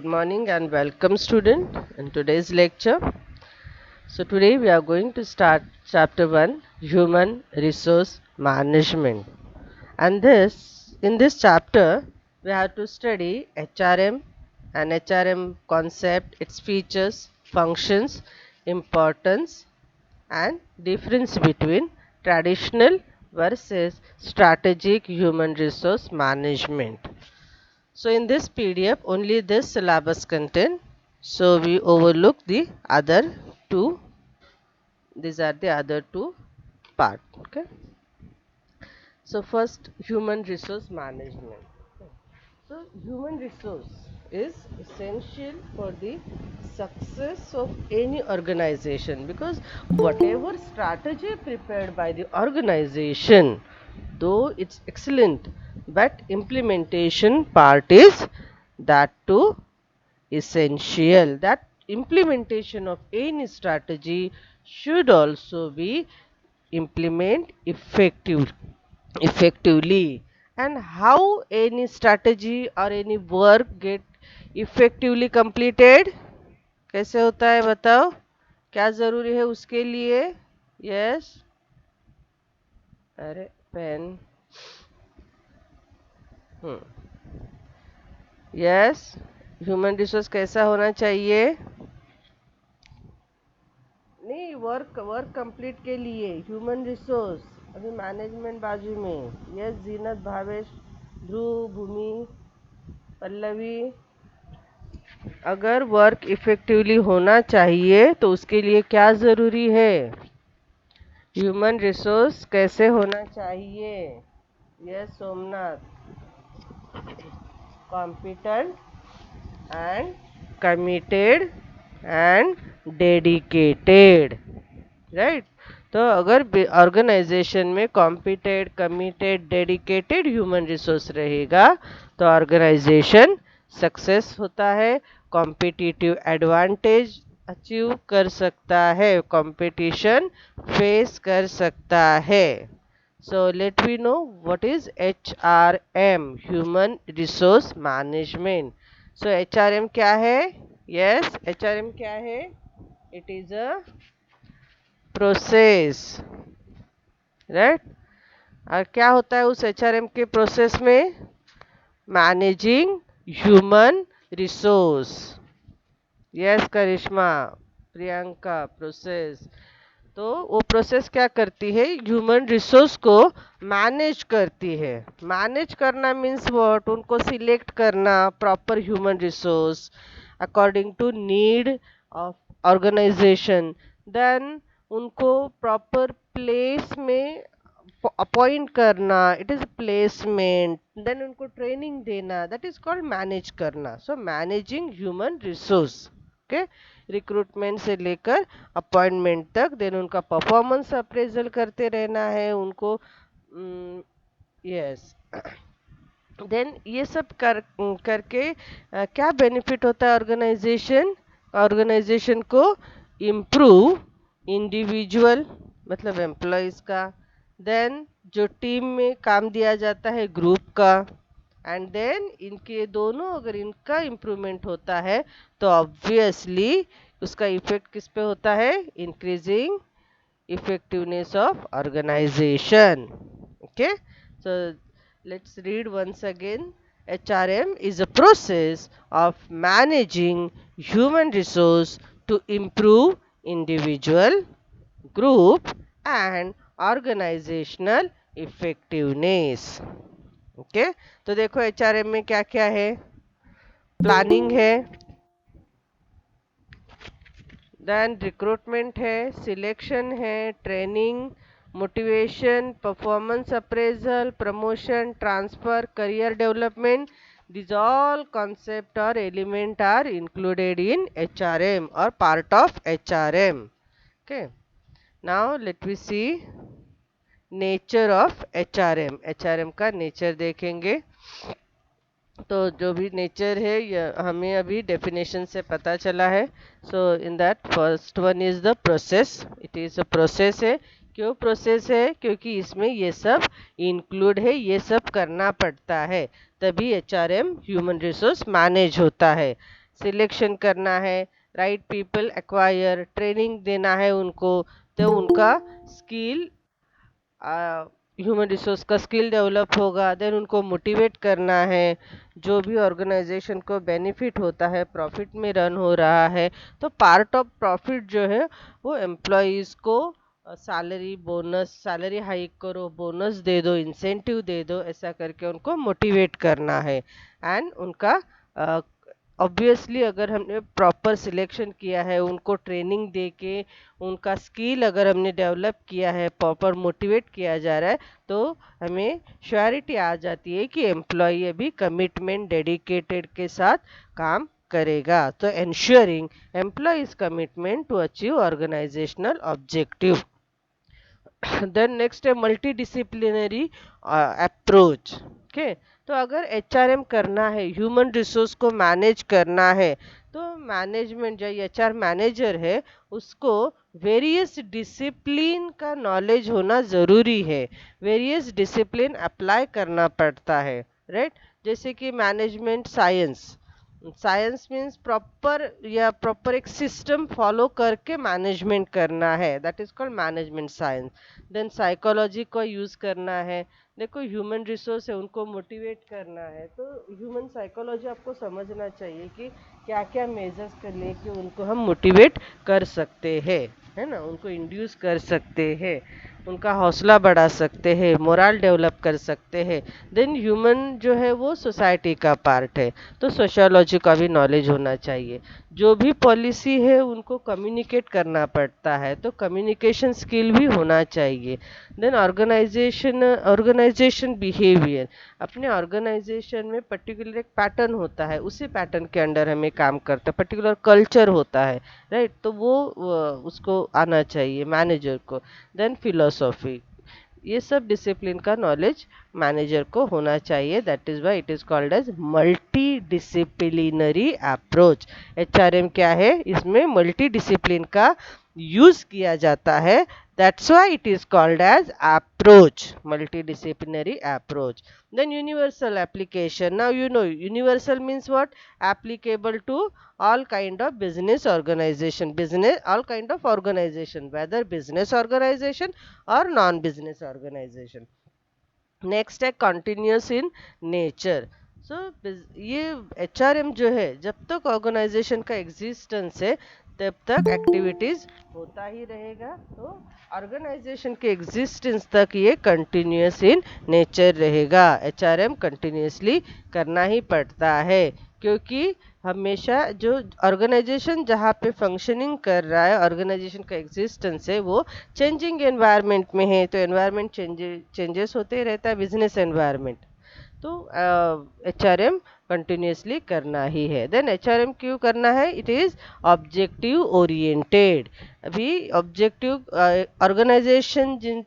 Good morning and welcome student in today's lecture. So today we are going to start chapter 1, Human Resource Management. And this in this chapter we have to study HRM and HRM concept, its features, functions, importance and difference between traditional versus strategic human resource management. So in this PDF only this syllabus content. So we overlook the other two. These are the other two part. Okay. So first human resource management. So human resource is essential for the success of any organization because whatever strategy prepared by the organization, though it's excellent, but implementation part is that too essential. That implementation of any strategy should also be implement effectively. And how any strategy or any work get effectively completed, कैसे होता है बताओ, क्या जरूरी है उसके लिए? Yes, अरे पेन, यस, ह्यूमन रिसोर्स कैसा होना चाहिए? नहीं, वर्क वर्क कंप्लीट के लिए ह्यूमन रिसोर्स, अभी मैनेजमेंट बाजू में। यस जीनत, भावेश, ध्रुव, भूमि, पल्लवी, अगर वर्क इफेक्टिवली होना चाहिए तो उसके लिए क्या ज़रूरी है? ह्यूमन रिसोर्स कैसे होना चाहिए? Yes Somnath, competent and committed and dedicated, right? तो अगर ऑर्गेनाइजेशन में कॉम्पिटेड, कमिटेड, डेडिकेटेड ह्यूमन रिसोर्स रहेगा तो ऑर्गेनाइजेशन सक्सेस होता है, कॉम्पिटिटिव एडवांटेज अचीव कर सकता है, कंपटीशन फेस कर सकता है। So let we know what is HRM, human resource management. So HRM क्या है? यस, HRM क्या है? It is a process, right? और क्या होता है उस HRM के प्रोसेस में? Managing human resource. Yes Karishma, Priyanka, process. तो वो प्रोसेस क्या करती है? ह्यूमन रिसोर्स को मैनेज करती है। मैनेज करना मीन्स व्हाट? उनको सिलेक्ट करना, proper human resource according to need of organization, then उनको प्रॉपर प्लेस में अपॉइंट करना, इट इज प्लेसमेंट, देन उनको ट्रेनिंग देना, दैट इज कॉल्ड मैनेज करना। So managing human resource, okay, recruitment से लेकर अपॉइंटमेंट तक, देन उनका परफॉर्मेंस अप्रेजल करते रहना है उनको। यस, देन ये सब करके क्या बेनिफिट होता है ऑर्गेनाइजेशन? ऑर्गेनाइजेशन को इम्प्रूव इंडिविजुअल, मतलब एम्प्लॉयज का, देन जो टीम में काम दिया जाता है ग्रुप का, एंड देन इनके दोनों अगर इनका इम्प्रूवमेंट होता है तो ऑब्वियसली उसका इफेक्ट किस पे होता है? Increasing effectiveness of organization. Okay, so let's read once again. HRM is a process of managing human resource to improve individual, group and organizational effectiveness. Okay okay? तो देखो HRM में क्या क्या है? प्लानिंग है, देन रिक्रूटमेंट है, selection है, training, motivation, performance appraisal, promotion, transfer, career development, these all concept or element are included in HRM or part of HRM. Okay, now let me see nature of HRM. HRM का nature देखेंगे। तो जो भी nature है ये हमें अभी definition से पता चला है। So in that first one is the process, it is a process है। क्यों प्रोसेस है? क्योंकि इसमें ये सब इंक्लूड है, ये सब करना पड़ता है, तभी HRM ह्यूमन रिसोर्स मैनेज होता है। सिलेक्शन करना है, राइट पीपल एक्वायर, ट्रेनिंग देना है उनको, तो उनका स्किल, ह्यूमन रिसोर्स का स्किल डेवलप होगा। देन उनको मोटिवेट करना है, जो भी ऑर्गेनाइजेशन को बेनिफिट होता है, प्रॉफिट में रन हो रहा है, तो पार्ट ऑफ प्रॉफिट जो है वो एम्प्लॉयज़ को सैलरी बोनस, सैलरी हाइक करो, बोनस दे दो, इंसेंटिव दे दो, ऐसा करके उनको मोटिवेट करना है। एंड उनका ऑब्वियसली अगर हमने प्रॉपर सिलेक्शन किया है, उनको ट्रेनिंग दे के उनका स्किल अगर हमने डेवलप किया है, प्रॉपर मोटिवेट किया जा रहा है, तो हमें श्योरिटी आ जाती है कि एम्प्लॉय अभी कमिटमेंट डेडिकेटेड के साथ काम करेगा। तो ensuring employees commitment to achieve organisational objective. Then next है मल्टी डिसिप्लिनरी अप्रोच। ओके, तो अगर एचआरएम करना है, ह्यूमन रिसोर्स को मैनेज करना है, तो मैनेजमेंट जो एचआर मैनेजर है उसको वेरियस डिसिप्लिन का नॉलेज होना ज़रूरी है। वेरियस डिसिप्लिन अप्लाई करना पड़ता है, राइट। जैसे कि management science, science means proper या प्रॉपर एक सिस्टम फॉलो करके मैनेजमेंट करना है, that is called management science. Then psychology को यूज़ करना है। देखो ह्यूमन रिसोर्स है, उनको मोटिवेट करना है, तो ह्यूमन साइकोलॉजी आपको समझना चाहिए कि क्या क्या मेजर्स कर ले कि उनको हम मोटिवेट कर सकते हैं, है ना, उनको इंड्यूस कर सकते हैं, उनका हौसला बढ़ा सकते हैं, मोरल डेवलप कर सकते हैं। देन ह्यूमन जो है वो सोसाइटी का पार्ट है, तो सोशियोलॉजी का भी नॉलेज होना चाहिए। जो भी पॉलिसी है उनको कम्युनिकेट करना पड़ता है, तो कम्युनिकेशन स्किल भी होना चाहिए। देन ऑर्गेनाइजेशन बिहेवियर, अपने ऑर्गेनाइजेशन में पर्टिकुलर एक पैटर्न होता है, उसी पैटर्न के अंडर हमें काम करता है, पर्टिकुलर कल्चर होता है, राइट, तो वो उसको आना चाहिए मैनेजर को। देन फिलोसॉफी, ये सब डिसिप्लिन का नॉलेज मैनेजर को होना चाहिए, that is why it is called as multi disciplinary approach. HRM क्या है, इसमें मल्टी डिसिप्लिन का यूज किया जाता है, that's why it is called as approach, multidisciplinary approach. Then universal application, now you know universal means what, applicable to all kind of business organization, business all kind of organization, whether business organization or non business organization. Next है continuous in nature. सो ये HRM जो है, जब तक organisation का existence है तब तक एक्टिविटीज होता ही रहेगा, तो ऑर्गेनाइजेशन के एग्जिस्टेंस तक ये कंटिन्यूस इन नेचर रहेगा। एचआरएम कंटिन्यूसली करना ही पड़ता है, क्योंकि हमेशा जो ऑर्गेनाइजेशन जहाँ पे फंक्शनिंग कर रहा है, ऑर्गेनाइजेशन का एग्जिस्टेंस है, वो चेंजिंग एनवायरनमेंट में है, तो एनवायरनमेंट चेंजेस होते रहता है, बिजनेस एनवायरनमेंट, तो एचआरएम कंटिन्यूसली करना ही है। देन एचआरएम क्यों करना है, इट इज ऑब्जेक्टिव ओरिएंटेड। अभी ऑब्जेक्टिव ऑर्गेनाइजेशन जिन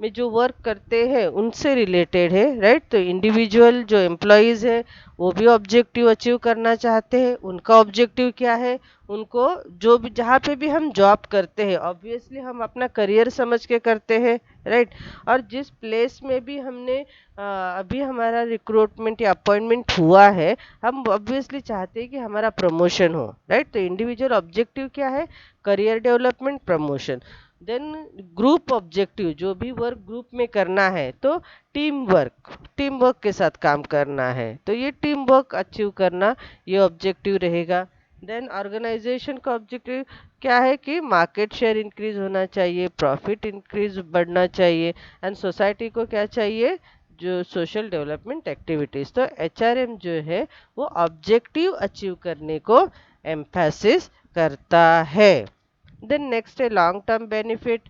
में जो वर्क करते हैं उनसे रिलेटेड है, राइट। तो इंडिविजुअल जो एम्प्लॉयज़ है वो भी ऑब्जेक्टिव अचीव करना चाहते हैं, उनका ऑब्जेक्टिव क्या है, उनको जो भी जहाँ पे भी हम जॉब करते हैं, ऑब्वियसली हम अपना करियर समझ के करते हैं, राइट। और जिस प्लेस में भी हमने अभी हमारा रिक्रूटमेंट या अपॉइंटमेंट हुआ है, हम ऑब्वियसली चाहते हैं कि हमारा प्रमोशन हो, राइट। तो इंडिविजुअल ऑब्जेक्टिव क्या है, career development, promotion. Then group objective, जो भी वर्क ग्रुप में करना है, तो टीम वर्क के साथ काम करना है, तो ये टीम वर्क अचीव करना, ये ऑब्जेक्टिव रहेगा। देन ऑर्गेनाइजेशन का ऑब्जेक्टिव क्या है कि मार्केट शेयर इंक्रीज होना चाहिए, प्रॉफिट इंक्रीज बढ़ना चाहिए, एंड सोसाइटी को क्या चाहिए, जो सोशल डेवलपमेंट एक्टिविटीज। तो एचआरएम जो है वो ऑब्जेक्टिव अचीव करने को एम्फेसिस करता है। देन नेक्स्ट है लॉन्ग टर्म बेनिफिट,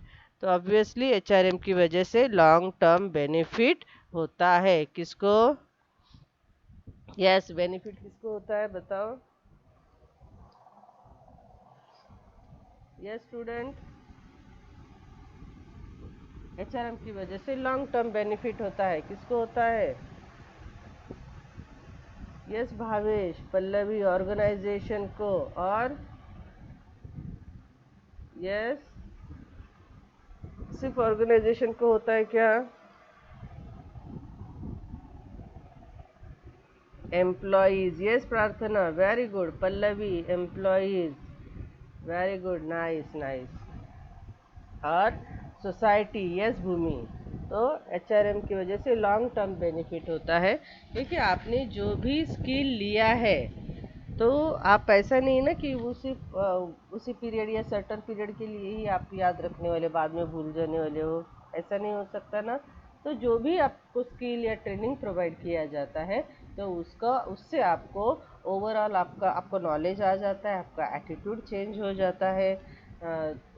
तो ऑब्वियसली एचआरएम की वजह से लॉन्ग टर्म बेनिफिट होता है, किसको, यस बेनिफिट किसको होता है बताओ, यस स्टूडेंट, एचआरएम की वजह से लॉन्ग टर्म बेनिफिट होता है, किसको होता है, यस भावेश, पल्लवी, ऑर्गेनाइजेशन को, और यस सिर्फ ऑर्गेनाइजेशन को होता है क्या, employees, yes Prarthana, very good. Pallavi, employees, very good, nice. और सोसाइटी, यस भूमि। तो एचआरएम की वजह से लॉन्ग टर्म बेनिफिट होता है, क्योंकि आपने जो भी स्किल लिया है, तो आप ऐसा नहीं ना कि वो सिर्फ उसी पीरियड या सर्टन पीरियड के लिए ही आप याद रखने वाले, बाद में भूल जाने वाले हो, ऐसा नहीं हो सकता ना। तो जो भी आपको स्किल या ट्रेनिंग प्रोवाइड किया जाता है, तो उसका उससे आपको ओवरऑल आपको नॉलेज आ जाता है, आपका एटीट्यूड चेंज हो जाता है,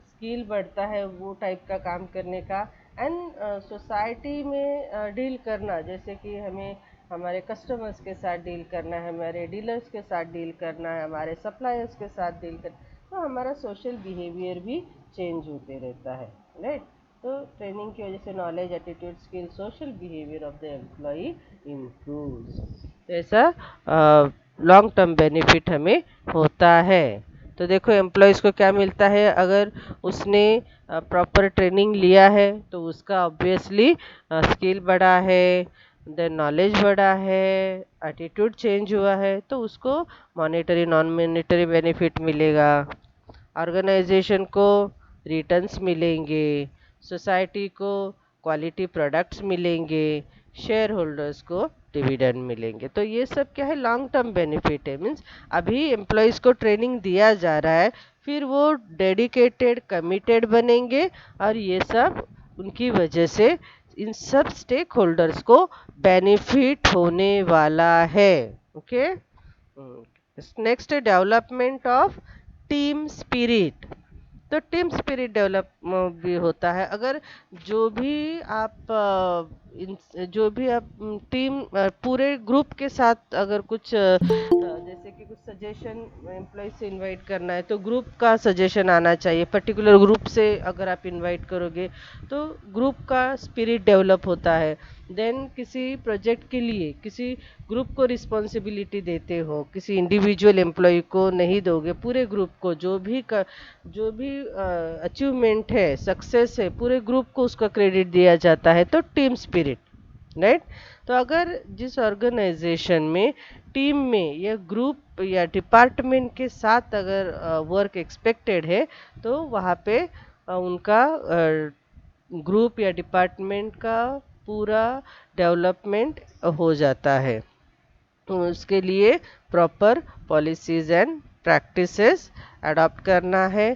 स्किल बढ़ता है वो टाइप का काम करने का। एंड सोसाइटी में डील करना, जैसे कि हमें हमारे कस्टमर्स के साथ डील करना है, हमारे डीलर्स के साथ डील करना है, हमारे सप्लायर्स के साथ डील करना, तो हमारा सोशल बिहेवियर भी चेंज होते रहता है, राइट। तो ट्रेनिंग की वजह से knowledge, attitude, skill, social behaviour of the employee improves. तो ऐसा लॉन्ग टर्म बेनिफिट हमें होता है। तो देखो एम्प्लॉयज़ को क्या मिलता है, अगर उसने प्रॉपर ट्रेनिंग लिया है तो उसका ऑब्वियसली स्किल बढ़ा है, देन नॉलेज बढ़ा है, एटीट्यूड चेंज हुआ है, तो उसको मॉनेटरी नॉन मॉनेटरी बेनिफिट मिलेगा, ऑर्गेनाइजेशन को रिटर्न्स मिलेंगे, सोसाइटी को क्वालिटी प्रोडक्ट्स मिलेंगे, शेयर होल्डर्स को डिविडेंड मिलेंगे। तो ये सब क्या है, लॉन्ग टर्म बेनिफिट है। मीन्स अभी एम्प्लॉयज़ को ट्रेनिंग दिया जा रहा है, फिर वो डेडिकेटेड कमिटेड बनेंगे, और ये सब उनकी वजह से इन सब स्टेक होल्डर्स को बेनिफिट होने वाला है। Okay, next development of team spirit. तो टीम स्पिरिट डेवलप भी होता है, अगर जो भी आप जो भी आप टीम पूरे ग्रुप के साथ अगर कुछ जैसे कि कुछ सजेशन एम्प्लॉय से इनवाइट करना है, तो ग्रुप का सजेशन आना चाहिए, पर्टिकुलर ग्रुप से अगर आप इनवाइट करोगे तो ग्रुप का स्पिरिट डेवलप होता है। देन किसी प्रोजेक्ट के लिए किसी ग्रुप को रिस्पॉन्सिबिलिटी देते हो, किसी इंडिविजुअल एम्प्लॉय को नहीं दोगे, पूरे ग्रुप को जो भी अचीवमेंट है, सक्सेस है, पूरे ग्रुप को उसका क्रेडिट दिया जाता है, तो टीम स्पिरिट, राइट। तो अगर जिस ऑर्गेनाइजेशन में टीम में या ग्रुप या डिपार्टमेंट के साथ अगर वर्क एक्सपेक्टेड है, तो वहाँ पे उनका ग्रुप या डिपार्टमेंट का पूरा डेवलपमेंट हो जाता है। तो उसके लिए proper policies and practices adopt करना है,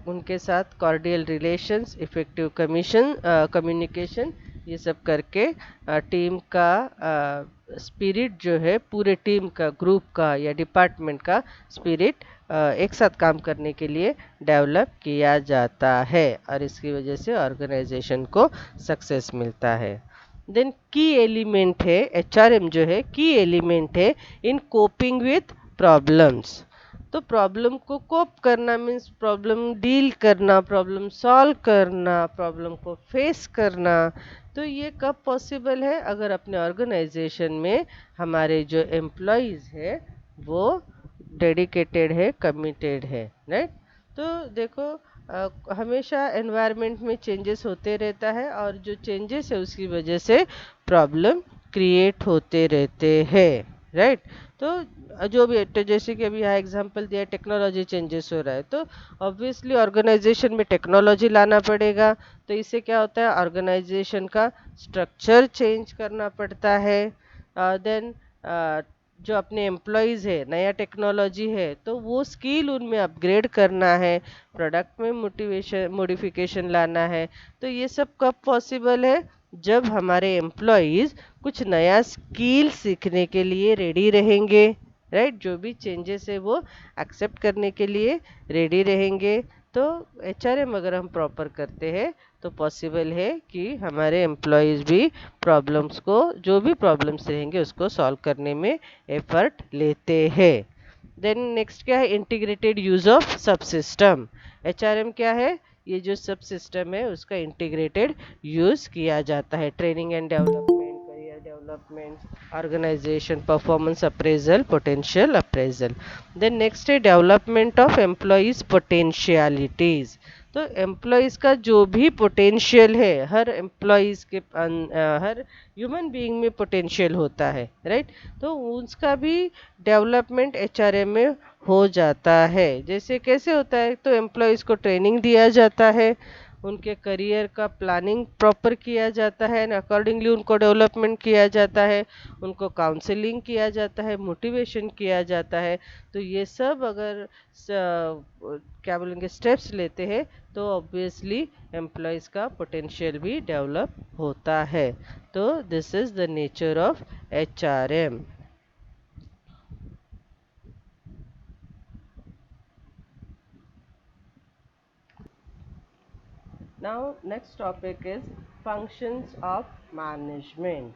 उनके साथ कॉर्डियल रिलेशंस, इफ़ेक्टिव कम्युनिकेशन, ये सब करके टीम का स्पिरिट जो है, पूरे टीम का, ग्रुप का या डिपार्टमेंट का स्पिरिट एक साथ काम करने के लिए डेवलप किया जाता है, और इसकी वजह से ऑर्गेनाइजेशन को सक्सेस मिलता है। देन की एलिमेंट है, एचआरएम जो है की एलिमेंट है इन कोपिंग विथ प्रॉब्लम्स। तो प्रॉब्लम को कोप करना मीन्स प्रॉब्लम डील करना, प्रॉब्लम सॉल्व करना, प्रॉब्लम को फेस करना। तो ये कब पॉसिबल है, अगर अपने ऑर्गेनाइजेशन में हमारे जो एम्प्लॉयज़ है वो डेडिकेटेड है, कमिटेड है, राइट। तो देखो हमेशा एनवायरनमेंट में चेंजेस होते रहता है, और जो चेंजेस है उसकी वजह से प्रॉब्लम क्रिएट होते रहते हैं, राइट। तो जो भी तो जैसे कि अभी यहाँ एग्जांपल दिया, टेक्नोलॉजी चेंजेस हो रहा है, तो ऑब्वियसली ऑर्गेनाइजेशन में टेक्नोलॉजी लाना पड़ेगा। तो इससे क्या होता है, ऑर्गेनाइजेशन का स्ट्रक्चर चेंज करना पड़ता है। देन जो अपने एम्प्लॉयज़ है, नया टेक्नोलॉजी है, तो वो स्किल उनमें अपग्रेड करना है, प्रोडक्ट में मॉडिफिकेशन लाना है। तो ये सब कब पॉसिबल है, जब हमारे एम्प्लॉयज़ कुछ नया स्किल सीखने के लिए रेडी रहेंगे, राइट। जो भी चेंजेस है वो एक्सेप्ट करने के लिए रेडी रहेंगे। तो एचआरएम अगर हम प्रॉपर करते हैं, तो पॉसिबल है कि हमारे एम्प्लॉयज़ भी प्रॉब्लम्स को, जो भी प्रॉब्लम्स रहेंगे उसको सॉल्व करने में एफर्ट लेते हैं। देन नेक्स्ट क्या है, इंटीग्रेटेड यूज ऑफ सब सिस्टम। एचआरएम क्या है, ये जो सब सिस्टम है उसका इंटीग्रेटेड यूज किया जाता है, training and development, career development, organisation performance appraisal, potential appraisal. Then next है डेवलपमेंट ऑफ एम्प्लॉयज पोटेंशियलिटीज। तो एम्प्लॉयज़ का जो भी पोटेंशियल है, हर एम्प्लॉयज़ के हर ह्यूमन बीइंग में पोटेंशियल होता है, राइट। तो उसका भी डेवलपमेंट एचआरएम में हो जाता है। जैसे कैसे होता है, तो एम्प्लॉयज़ को ट्रेनिंग दिया जाता है, उनके करियर का प्लानिंग प्रॉपर किया जाता है एंड अकॉर्डिंगली उनको डेवलपमेंट किया जाता है, उनको काउंसलिंग किया जाता है, मोटिवेशन किया जाता है। तो ये सब अगर क्या बोलेंगे स्टेप्स लेते हैं, तो ऑब्वियसली एम्प्लॉयज़ का पोटेंशियल भी डेवलप होता है। तो this is the nature of HRM. Now next topic is functions of management.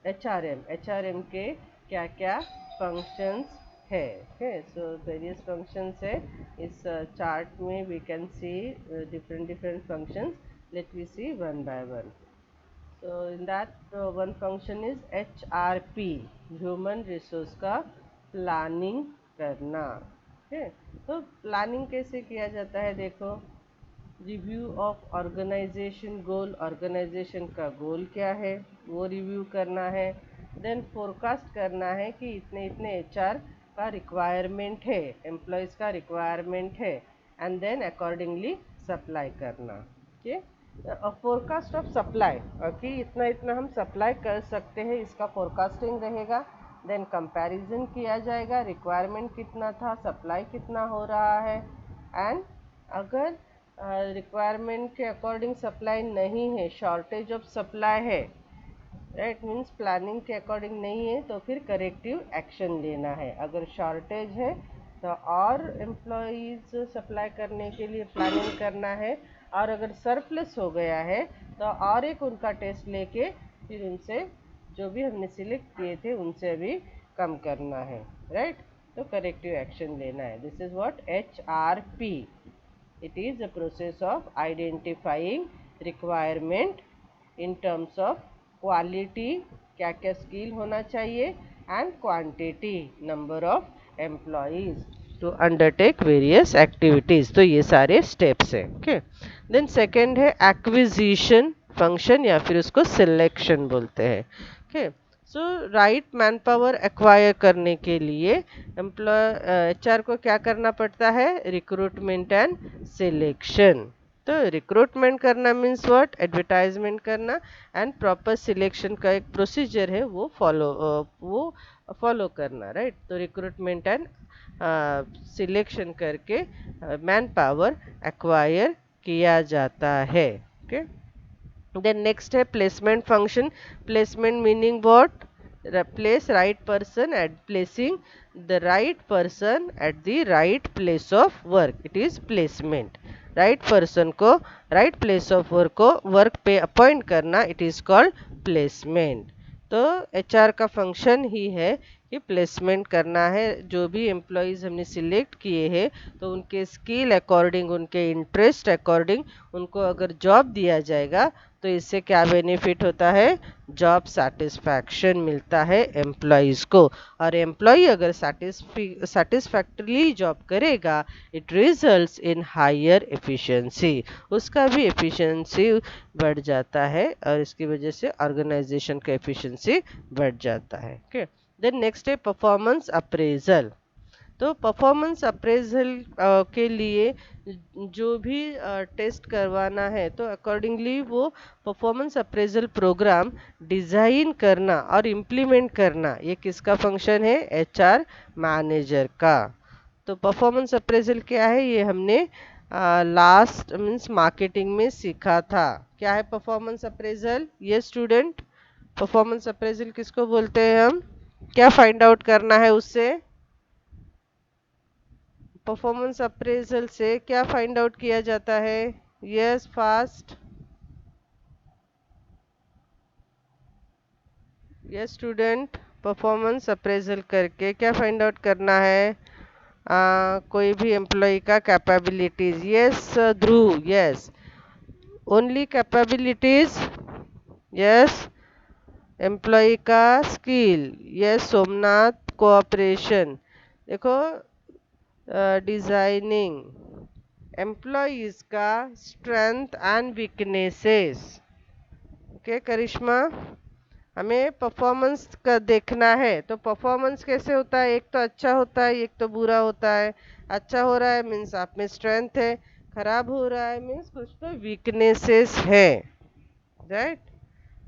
HRM के क्या क्या फंक्शंस है। ओके, सो वेरियस फंक्शंस है। इस चार्ट में we can see different different functions. Let we see one by one. So in that one function is HRP, human resource का planning करना। Okay, तो प्लानिंग कैसे किया जाता है, देखो, review of organisation goal, organisation का गोल क्या है वो रिव्यू करना है। देन फोरकास्ट करना है कि इतने इतने एचआर का रिक्वायरमेंट है, एम्प्लॉयज़ का रिक्वायरमेंट है, एंड देन अकॉर्डिंगली सप्लाई करना। ओके, फोरकास्ट ऑफ सप्लाई, कि इतना इतना हम सप्लाई कर सकते हैं, इसका फोरकास्टिंग रहेगा। देन कंपैरिजन किया जाएगा, रिक्वायरमेंट कितना था, सप्लाई कितना हो रहा है, एंड अगर रिक्वायरमेंट के अकॉर्डिंग सप्लाई नहीं है, शॉर्टेज ऑफ सप्लाई है, राइट, मीन्स प्लानिंग के अकॉर्डिंग नहीं है, तो फिर करेक्टिव एक्शन लेना है। अगर शॉर्टेज है तो और एम्प्लॉयज़ सप्लाई करने के लिए प्लानिंग करना है, और अगर सरप्लस हो गया है तो और एक उनका टेस्ट लेके फिर उनसे जो भी हमने सिलेक्ट किए थे उनसे भी कम करना है, राइट। तो करेक्टिव एक्शन लेना है। This is what HRP। It is a process of identifying requirement in terms of quality, क्या क्या स्किल होना चाहिए, and quantity, number of employees to undertake various activities. तो ये सारे स्टेप्स हैं। ओके, देन सेकेंड है एक्विजिशन फंक्शन, या फिर उसको सिलेक्शन बोलते हैं। Okay, so right man power acquire करने के लिए एचआर को क्या करना पड़ता है, रिक्रूटमेंट एंड सिलेक्शन। तो रिक्रूटमेंट करना मीन्स व्हाट, एडवर्टाइजमेंट करना, एंड प्रॉपर सिलेक्शन का एक प्रोसीजर है वो फॉलो करना, राइट। तो रिक्रूटमेंट एंड सिलेक्शन करके मैन पावर एक्वायर किया जाता है। ओके, then next है placement function. Placement meaning what, place right person at placing the right person at the right place of work, it is placement। right person को right place of work को work पे appoint करना, it is called placement। तो HR का function ही है कि placement करना है। जो भी एम्प्लॉयज़ हमने सिलेक्ट किए हैं, तो उनके स्किल अकॉर्डिंग, उनके इंटरेस्ट अकॉर्डिंग उनको अगर जॉब दिया जाएगा, तो इससे क्या बेनिफिट होता है, जॉब सेटिस्फैक्शन मिलता है एम्प्लॉयज़ को। और एम्प्लॉय अगर सेटिस्फैक्टरली जॉब करेगा, it results in higher efficiency, उसका भी एफिशिएंसी बढ़ जाता है, और इसकी वजह से ऑर्गेनाइजेशन का एफिशिएंसी बढ़ जाता है। ओके, देन नेक्स्ट है परफॉर्मेंस अप्रेजल। तो परफॉर्मेंस अप्रेजल के लिए जो भी टेस्ट करवाना है, तो अकॉर्डिंगली वो परफॉर्मेंस अप्रेजल प्रोग्राम डिज़ाइन करना और इम्प्लीमेंट करना, ये किसका फंक्शन है, एचआर मैनेजर का। तो परफॉर्मेंस अप्रेजल क्या है, ये हमने लास्ट मीन्स मार्केटिंग में सीखा था। क्या है परफॉर्मेंस अप्रेजल, ये स्टूडेंट, परफॉर्मेंस अप्रेजल किसको बोलते हैं हम, क्या फाइंड आउट करना है उससे, परफॉर्मेंस अप्रेजल से क्या फाइंड आउट किया जाता है, yes fast, yes student, performance appraisal करके क्या फाइंड आउट करना है, कोई भी एम्प्लॉय का capabilities, yes Dhruv, yes, only capabilities, yes, employee का स्किल, यस सोमनाथ, कोऑपरेशन, देखो डिजाइनिंग, एम्प्लॉयज का strength and weaknesses. Okay Karishma, हमें परफॉर्मेंस का देखना है। तो परफॉर्मेंस कैसे होता है, एक तो अच्छा होता है, एक तो बुरा होता है। अच्छा हो रहा है मीन्स आप में स्ट्रेंथ है, खराब हो रहा है मीन्स कुछ तो वीकनेसेस है, राइट।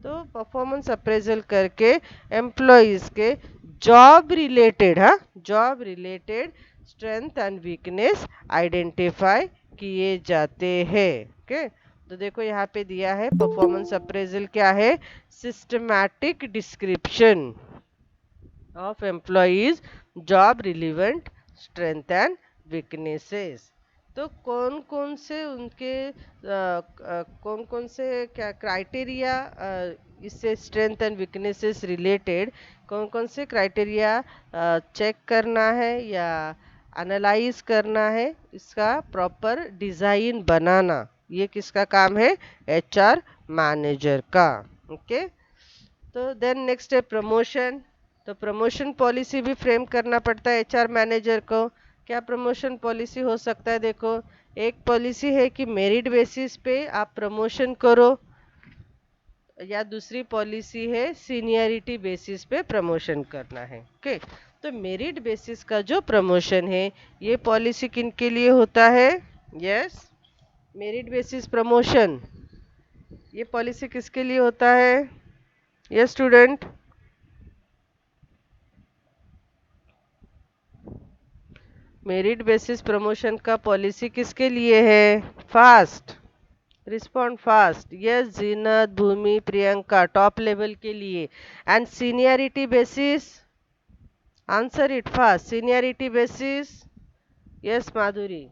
तो परफॉर्मेंस अप्रेजल करके एम्प्लॉयज के जॉब रिलेटेड, हाँ, job related strength and weakness identify किए जाते हैं। ओके, तो देखो यहाँ पे दिया है परफॉर्मेंस अप्रेजल क्या है, systematic description of employees job relevant strength and weaknesses। तो कौन कौन से उनके कौन कौन से क्या क्राइटेरिया, इससे स्ट्रेंथ एंड वीकनेसेस रिलेटेड कौन कौन से क्राइटेरिया चेक करना है या एनालाइज करना है, इसका प्रॉपर डिज़ाइन बनाना, ये किसका काम है, एचआर मैनेजर का। ओके, तो देन नेक्स्ट है प्रमोशन। तो प्रमोशन पॉलिसी भी फ्रेम करना पड़ता है एचआर मैनेजर को। क्या प्रमोशन पॉलिसी हो सकता है, देखो एक पॉलिसी है कि मेरिट बेसिस पे आप प्रमोशन करो, या दूसरी पॉलिसी है सीनियरिटी बेसिस पे प्रमोशन करना है। ओके, तो मेरिट बेसिस का जो प्रमोशन है ये पॉलिसी किन के लिए होता है, यस, मेरिट बेसिस प्रमोशन, ये पॉलिसी किसके लिए होता है, yes student. Merit basis promotion का पॉलिसी किसके लिए है, fast, respond fast, yes Zeenat, Bhumi, Priyanka, top level के लिए। And seniority basis, answer it fast, seniority basis, yes Madhuri,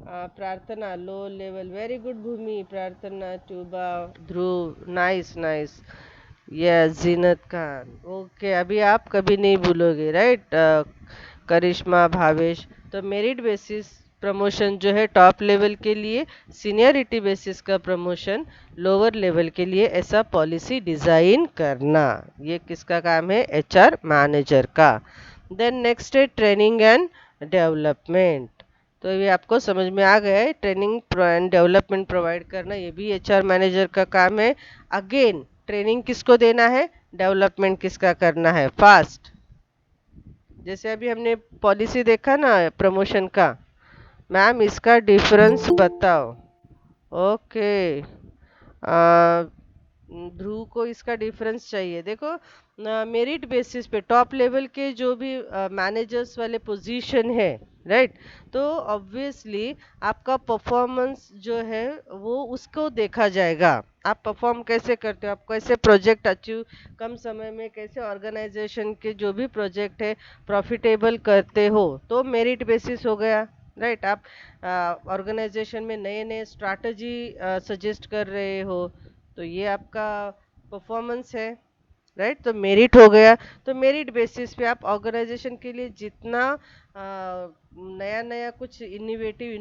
Prarthana low level, very good Bhumi, Prarthana, Tuba, Dhruv, nice nice, yes Zeenat Khan, okay, अभी आप कभी नहीं भूलोगे, राइट। करिश्मा, भावेश, तो मेरिट बेसिस प्रमोशन जो है टॉप लेवल के लिए, सीनियरिटी बेसिस का प्रमोशन लोअर लेवल के लिए, ऐसा पॉलिसी डिजाइन करना, ये किसका काम है, एचआर मैनेजर का। देन नेक्स्ट है ट्रेनिंग एंड डेवलपमेंट। तो ये आपको समझ में आ गया है, ट्रेनिंग एंड डेवलपमेंट प्रोवाइड करना ये भी एचआर मैनेजर का काम है। अगेन ट्रेनिंग किसको देना है, डेवलपमेंट किसका करना है, फास्ट। जैसे अभी हमने पॉलिसी देखा ना प्रमोशन का, मैम इसका डिफरेंस बताओ। ओके, ध्रुव को इसका डिफरेंस चाहिए। देखो मेरिट बेसिस पे टॉप लेवल के जो भी मैनेजर्स वाले पोजीशन है, राइट, तो ऑब्वियसली आपका परफॉर्मेंस जो है वो उसको देखा जाएगा। आप परफॉर्म कैसे करते हो, आप कैसे प्रोजेक्ट अचीव कम समय में, कैसे ऑर्गेनाइजेशन के जो भी प्रोजेक्ट है प्रॉफिटेबल करते हो, तो मेरिट बेसिस हो गया, राइट। आप ऑर्गेनाइजेशन में नए नए स्ट्रैटेजी सजेस्ट कर रहे हो, तो ये आपका परफॉर्मेंस है, राइट, तो मेरिट हो गया। तो मेरिट बेसिस पे आप ऑर्गेनाइजेशन के लिए जितना नया नया कुछ इनोवेटिव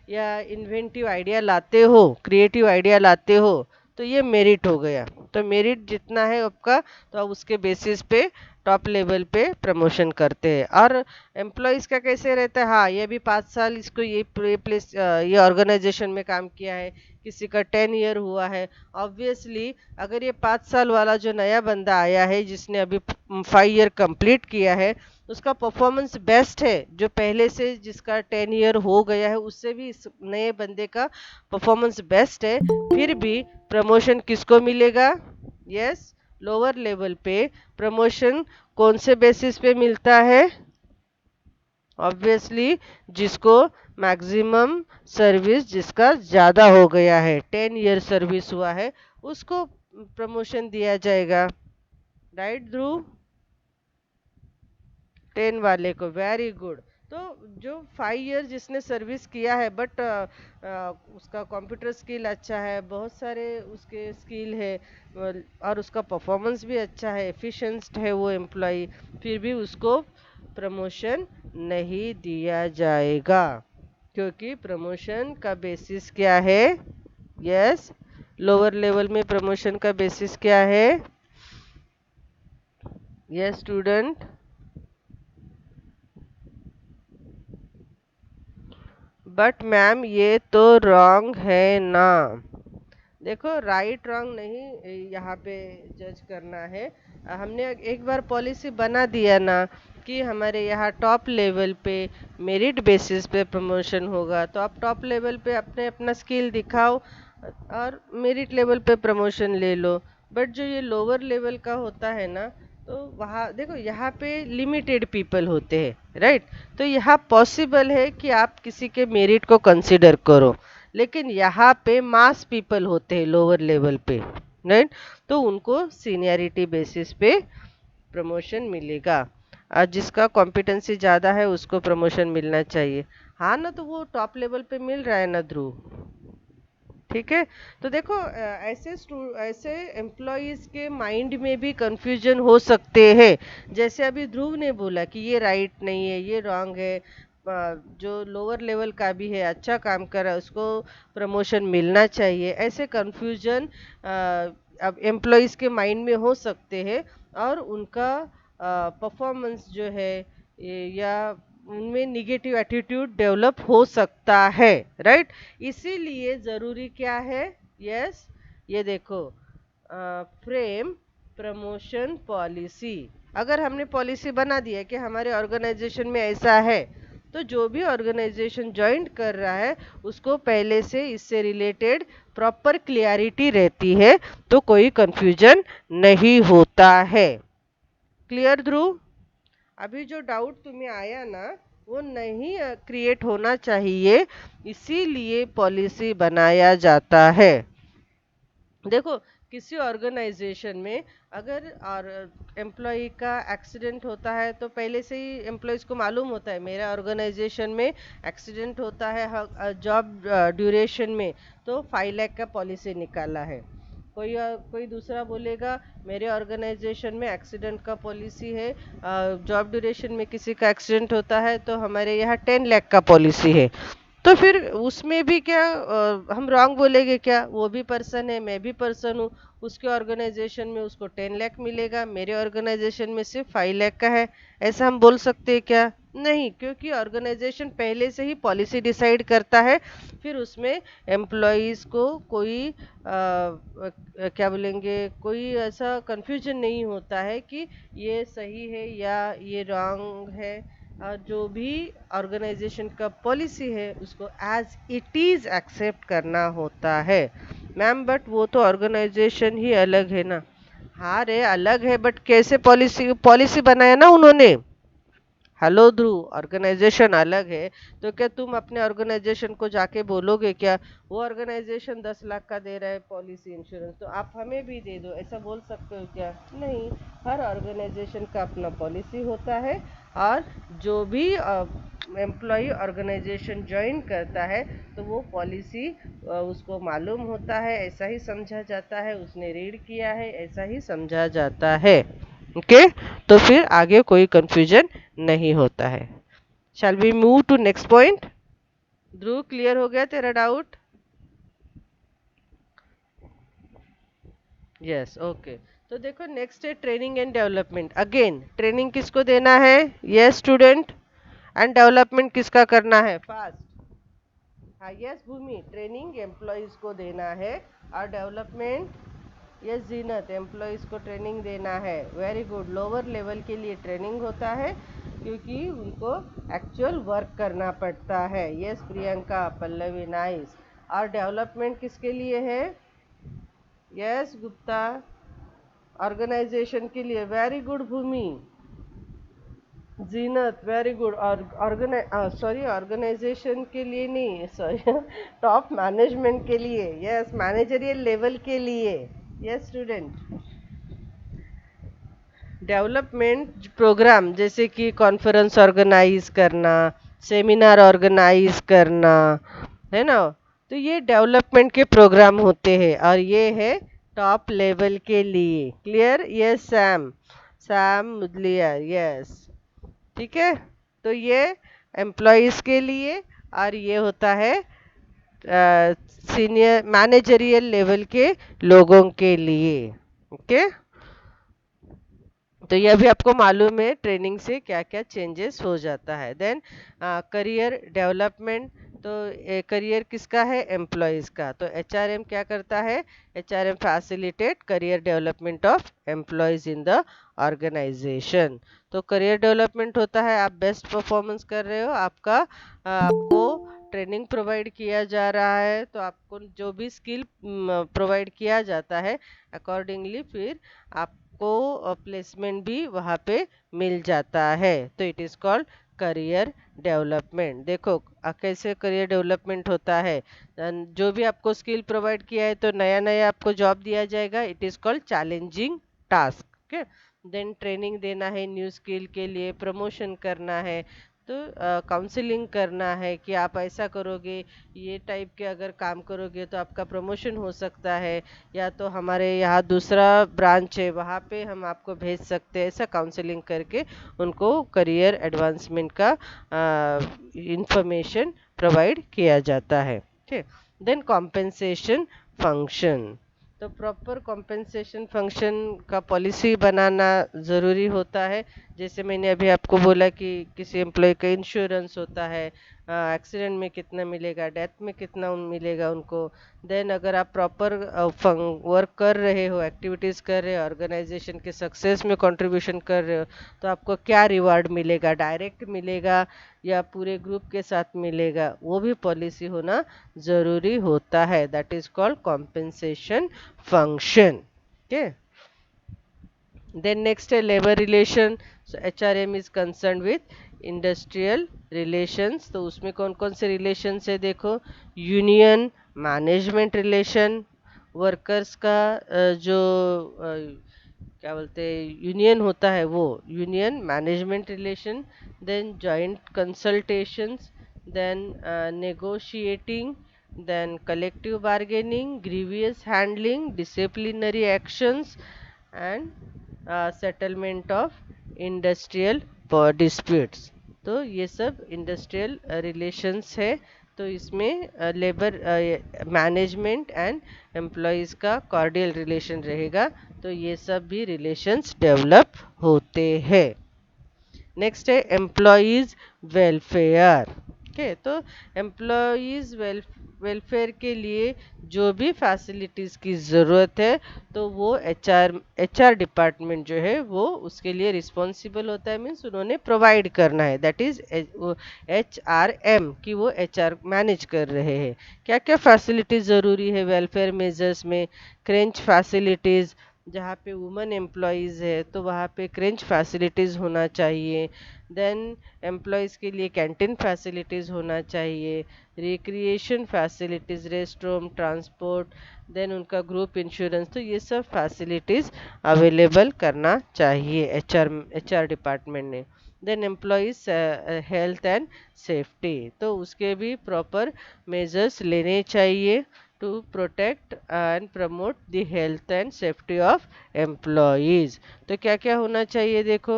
या इन्वेंटिव आइडिया लाते हो, क्रिएटिव आइडिया लाते हो, तो ये मेरिट हो गया। तो मेरिट जितना है आपका, तो आप उसके बेसिस पे टॉप लेवल पे प्रमोशन करते हैं। और एम्प्लॉयज़ का कैसे रहता है, हाँ ये भी 5 साल इसको ये प्लेस ये ऑर्गेनाइजेशन में काम किया है, किसी का 10 ईयर हुआ है, ऑब्वियसली अगर ये 5 साल वाला जो नया बंदा आया है जिसने अभी 5 ईयर कंप्लीट किया है, उसका परफॉर्मेंस बेस्ट है, जो पहले से जिसका 10 ईयर हो गया है उससे भी इस नए बंदे का परफॉर्मेंस बेस्ट है, फिर भी प्रमोशन किसको मिलेगा, यस, लोअर लेवल पे प्रमोशन कौन से बेसिस पे मिलता है, ऑब्वियसली जिसको मैक्सिमम सर्विस जिसका ज़्यादा हो गया है, 10 ईयर सर्विस हुआ है, उसको प्रमोशन दिया जाएगा, राइट ध्रुव, 10 वाले को, वेरी गुड। तो जो 5 ईयर जिसने सर्विस किया है बट उसका कंप्यूटर स्किल अच्छा है, बहुत सारे उसके स्किल है, और उसका परफॉर्मेंस भी अच्छा है, एफिशिएंट है वो एम्प्लॉय, फिर भी उसको प्रमोशन नहीं दिया जाएगा, क्योंकि प्रमोशन का बेसिस क्या है, यस, लोअर लेवल में प्रमोशन का बेसिस क्या है, यस स्टूडेंट, बट मैम ये तो रॉन्ग है ना। देखो राइट रॉन्ग नहीं यहाँ पे जज करना है। हमने एक बार पॉलिसी बना दिया ना कि हमारे यहाँ टॉप लेवल पे मेरिट बेसिस पे प्रमोशन होगा, तो आप टॉप लेवल पे अपने अपना स्किल दिखाओ और मेरिट लेवल पे प्रमोशन ले लो। बट जो ये लोअर लेवल का होता है ना, तो वहाँ देखो यहाँ पे लिमिटेड पीपल होते हैं, राइट। तो यहाँ पॉसिबल है कि आप किसी के मेरिट को कंसिडर करो, लेकिन यहाँ पे मास पीपल होते हैं लोअर लेवल पे, राइट। तो उनको सीनियरिटी बेसिस पे प्रमोशन मिलेगा, और जिसका कॉम्पिटेंसी ज़्यादा है उसको प्रमोशन मिलना चाहिए। हाँ ना, तो वो टॉप लेवल पे मिल रहा है ना ध्रुव, ठीक है। तो देखो ऐसे एम्प्लॉयज के माइंड में भी कंफ्यूजन हो सकते हैं। जैसे अभी ध्रुव ने बोला कि ये राइट नहीं है, ये रॉन्ग है। जो लोअर लेवल का भी है, अच्छा काम कर रहा है, उसको प्रमोशन मिलना चाहिए। ऐसे कंफ्यूजन अब एम्प्लॉयज के माइंड में हो सकते हैं, और उनका परफॉर्मेंस जो है या उनमें निगेटिव एटीट्यूड डेवलप हो सकता है, राइट। इसीलिए ज़रूरी क्या है, यस, ये देखो फ्रेम प्रमोशन पॉलिसी। अगर हमने पॉलिसी बना दी है कि हमारे ऑर्गेनाइजेशन में ऐसा है, तो जो भी ऑर्गेनाइजेशन ज्वाइन कर रहा है उसको पहले से इससे रिलेटेड प्रॉपर क्लियरिटी रहती है, तो कोई कंफ्यूजन नहीं होता है। क्लियर ध्रुव? अभी जो डाउट तुम्हें आया ना, वो नहीं क्रिएट होना चाहिए, इसीलिए पॉलिसी बनाया जाता है। देखो किसी ऑर्गेनाइजेशन में अगर और एम्प्लॉय का एक्सीडेंट होता है, तो पहले से ही एम्प्लॉयज को मालूम होता है मेरा ऑर्गेनाइजेशन में एक्सीडेंट होता है जॉब ड्यूरेशन में, तो 5 लाख का पॉलिसी निकाला है। कोई दूसरा बोलेगा मेरे ऑर्गेनाइजेशन में एक्सीडेंट का पॉलिसी है, जॉब ड्यूरेशन में किसी का एक्सीडेंट होता है तो हमारे यहाँ 10 लाख का पॉलिसी है। तो फिर उसमें भी क्या हम रॉन्ग बोलेंगे क्या? वो भी पर्सन है, मैं भी पर्सन हूँ। उसके ऑर्गेनाइजेशन में उसको 10 लाख मिलेगा, मेरे ऑर्गेनाइजेशन में सिर्फ 5 लाख का है। ऐसा हम बोल सकते हैं क्या? नहीं, क्योंकि ऑर्गेनाइजेशन पहले से ही पॉलिसी डिसाइड करता है। फिर उसमें एम्प्लॉयज को कोई क्या बोलेंगे, कोई ऐसा कंफ्यूजन नहीं होता है कि ये सही है या ये रॉन्ग है। जो भी ऑर्गेनाइजेशन का पॉलिसी है उसको एज इट इज़ एक्सेप्ट करना होता है। मैम बट वो तो ऑर्गेनाइजेशन ही अलग है ना। हाँ रे अलग है, बट कैसे पॉलिसी पॉलिसी बनाया ना उन्होंने। हेलो ध्रुव, ऑर्गेनाइजेशन अलग है, तो क्या तुम अपने ऑर्गेनाइजेशन को जाके बोलोगे क्या वो ऑर्गेनाइजेशन 10 लाख का दे रहा है पॉलिसी इंश्योरेंस, तो आप हमें भी दे दो, ऐसा बोल सकते हो क्या? नहीं, हर ऑर्गेनाइजेशन का अपना पॉलिसी होता है। और जो भी एम्प्लॉय ऑर्गेनाइजेशन ज्वाइन करता है, तो वो पॉलिसी उसको मालूम होता है, ऐसा ही समझा जाता है, उसने रीड किया है, ऐसा ही समझा जाता है। ओके, तो फिर आगे कोई कंफ्यूजन नहीं होता है। Shall we move to next point? Dhruv clear हो गया तेरा डाउट? Yes, okay. तो देखो नेक्स्ट है training and development. Again training किसको देना है? Yes student. एंड डेवलपमेंट किसका करना है? फास्ट। हाँ यस भूमि, ट्रेनिंग एम्प्लॉयज को देना है, और डेवलपमेंट यस जीनत, एम्प्लॉयज को ट्रेनिंग देना है। Very good. लोअर लेवल के लिए ट्रेनिंग होता है क्योंकि उनको एक्चुअल वर्क करना पड़ता है। Yes Priyanka, Pallavi, nice. और डेवलपमेंट किसके लिए है? यस गुप्ता, ऑर्गेनाइजेशन के लिए। वेरी गुड भूमि। जीनत वेरी गुड। और ऑर्गेनाइजेशन के लिए नहीं, सॉरी टॉप मैनेजमेंट के लिए। यस मैनेजरियल लेवल के लिए। Yes student. डेवलपमेंट प्रोग्राम जैसे कि कॉन्फ्रेंस ऑर्गेनाइज करना, सेमिनार ऑर्गेनाइज करना, है ना, तो ये डेवलपमेंट के प्रोग्राम होते हैं, और ये है टॉप लेवल के लिए। Clear? Yes Sam, Sam Mudaliar, yes, ठीक है। तो ये एम्प्लॉयज के लिए, और ये होता है सीनियर मैनेजरियल लेवल के लोगों के लिए। ओके, तो ये भी आपको मालूम है ट्रेनिंग से क्या क्या चेंजेस हो जाता है। देन करियर डेवलपमेंट, तो करियर किसका है? एम्प्लॉयज़ का। तो एचआरएम क्या करता है? HRM facilitate career development of employees in the organisation. तो करियर डेवलपमेंट होता है, आप बेस्ट परफॉर्मेंस कर रहे हो, आपको ट्रेनिंग प्रोवाइड किया जा रहा है, तो आपको जो भी स्किल प्रोवाइड किया जाता है अकॉर्डिंगली फिर आपको प्लेसमेंट भी वहाँ पे मिल जाता है। तो it is called career development. देखो कैसे करियर डेवलपमेंट होता है। जो भी आपको स्किल प्रोवाइड किया है तो नया नया आपको जॉब दिया जाएगा, it is called challenging task. Okay, then training देना है न्यू स्किल के लिए, प्रमोशन करना है, तो काउंसलिंग करना है कि आप ऐसा करोगे, ये टाइप के अगर काम करोगे तो आपका प्रमोशन हो सकता है, या तो हमारे यहाँ दूसरा ब्रांच है वहाँ पे हम आपको भेज सकते हैं। ऐसा काउंसलिंग करके उनको करियर एडवांसमेंट का इंफॉर्मेशन प्रोवाइड किया जाता है। ठीक, देन कॉम्पेंसेशन फंक्शन। तो प्रॉपर कॉम्पेंसेशन फंक्शन का पॉलिसी बनाना ज़रूरी होता है। जैसे मैंने अभी आपको बोला कि किसी एम्प्लॉय का इंश्योरेंस होता है, एक्सीडेंट में कितना मिलेगा, डेथ में कितना मिलेगा उनको। देन अगर आप प्रॉपर वर्क कर रहे हो, एक्टिविटीज़ कर रहे हो, ऑर्गेनाइजेशन के सक्सेस में कंट्रीब्यूशन कर रहे हो, तो आपको क्या रिवार्ड मिलेगा, डायरेक्ट मिलेगा या पूरे ग्रुप के साथ मिलेगा, वो भी पॉलिसी होना ज़रूरी होता है। That is called compensation function. Okay, then next है labor relation. So HRM is concerned with industrial relations. तो उसमें कौन कौन से relations है देखो, यूनियन मैनेजमेंट रिलेशन, वर्कर्स का जो क्या बोलते हैं यूनियन होता है वो union management relation, then joint consultations, then negotiating, then collective bargaining, grievous handling, disciplinary actions, and settlement of industrial disputes. तो ये सब इंडस्ट्रियल रिलेशंस है। तो इसमें लेबर मैनेजमेंट एंड एम्प्लॉयज़ का कॉर्डियल रिलेशन रहेगा। तो ये सब भी रिलेशंस डेवलप होते हैं। नेक्स्ट है एम्प्लॉयज़ वेलफेयर। ओके, तो एम्प्लॉयज़ वेलफेयर के लिए जो भी फैसिलिटीज़ की ज़रूरत है तो वो एचआर डिपार्टमेंट जो है वो उसके लिए रिस्पॉन्सिबल होता है, मीन्स उन्होंने प्रोवाइड करना है। दैट इज़ एचआरएम कि वो एचआर मैनेज कर रहे हैं। क्या क्या फैसिलिटीज़ ज़रूरी है वेलफेयर मेजर्स में? क्रेंच फैसिलिटीज़, जहाँ पे वुमेन एम्प्लॉयज़ है तो वहाँ पे क्रेंच फैसिलिटीज़ होना चाहिए। देन एम्प्लॉयज़ के लिए कैंटीन फैसिलिटीज़ होना चाहिए, recreation facilities, rest room, transport, then उनका ग्रुप इंश्योरेंस। तो ये सब फैसिलिटीज़ अवेलेबल करना चाहिए एचआर डिपार्टमेंट ने। Then employees health and safety, तो उसके भी प्रॉपर मेजर्स लेने चाहिए to protect and promote the health and safety of employees। तो क्या क्या होना चाहिए देखो,